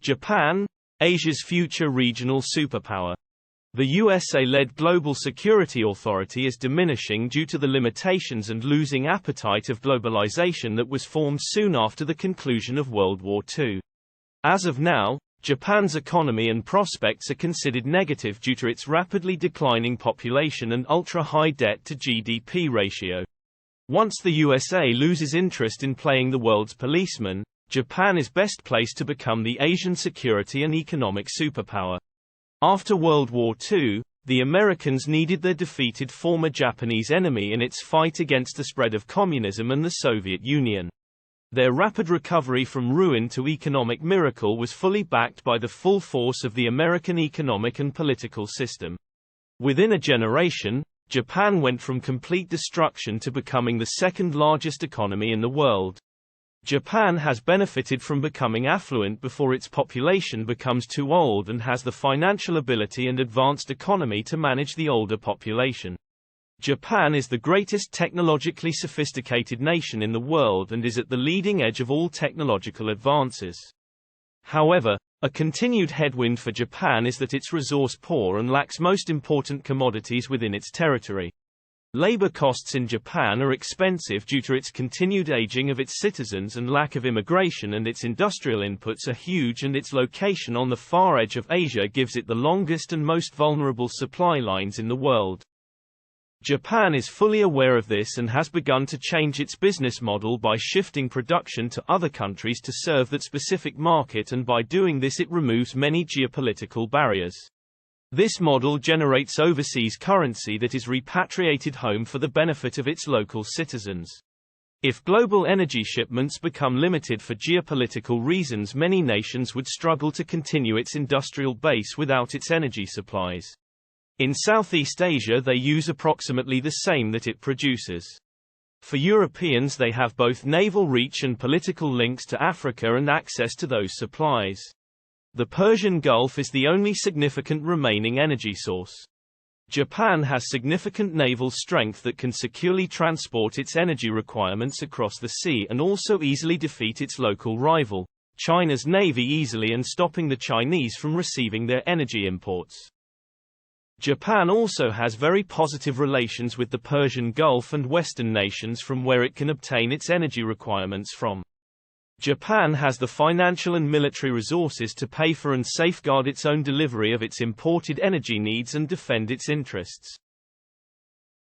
Japan, Asia's future regional superpower. The USA-led global security authority is diminishing due to the limitations and losing appetite of globalization that was formed soon after the conclusion of World War II. As of now, Japan's economy and prospects are considered negative due to its rapidly declining population and ultra-high debt-to-GDP ratio. Once the USA loses interest in playing the world's policeman, Japan is best placed to become the Asian security and economic superpower. After World War II, the Americans needed their defeated former Japanese enemy in its fight against the spread of communism and the Soviet Union. Their rapid recovery from ruin to economic miracle was fully backed by the full force of the American economic and political system. Within a generation, Japan went from complete destruction to becoming the second largest economy in the world. Japan has benefited from becoming affluent before its population becomes too old and has the financial ability and advanced economy to manage the older population. Japan is the greatest technologically sophisticated nation in the world and is at the leading edge of all technological advances. However, a continued headwind for Japan is that it's resource poor and lacks most important commodities within its territory. Labor costs in Japan are expensive due to its continued aging of its citizens and lack of immigration, and its industrial inputs are huge, and its location on the far edge of Asia gives it the longest and most vulnerable supply lines in the world. Japan is fully aware of this and has begun to change its business model by shifting production to other countries to serve that specific market, and by doing this it removes many geopolitical barriers. This model generates overseas currency that is repatriated home for the benefit of its local citizens. If global energy shipments become limited for geopolitical reasons, many nations would struggle to continue its industrial base without its energy supplies. In Southeast Asia they use approximately the same that it produces. For Europeans, they have both naval reach and political links to Africa and access to those supplies. The Persian Gulf is the only significant remaining energy source. Japan has significant naval strength that can securely transport its energy requirements across the sea and also easily defeat its local rival, China's navy, easily, and stopping the Chinese from receiving their energy imports. Japan also has very positive relations with the Persian Gulf and Western nations from where it can obtain its energy requirements from. Japan has the financial and military resources to pay for and safeguard its own delivery of its imported energy needs and defend its interests.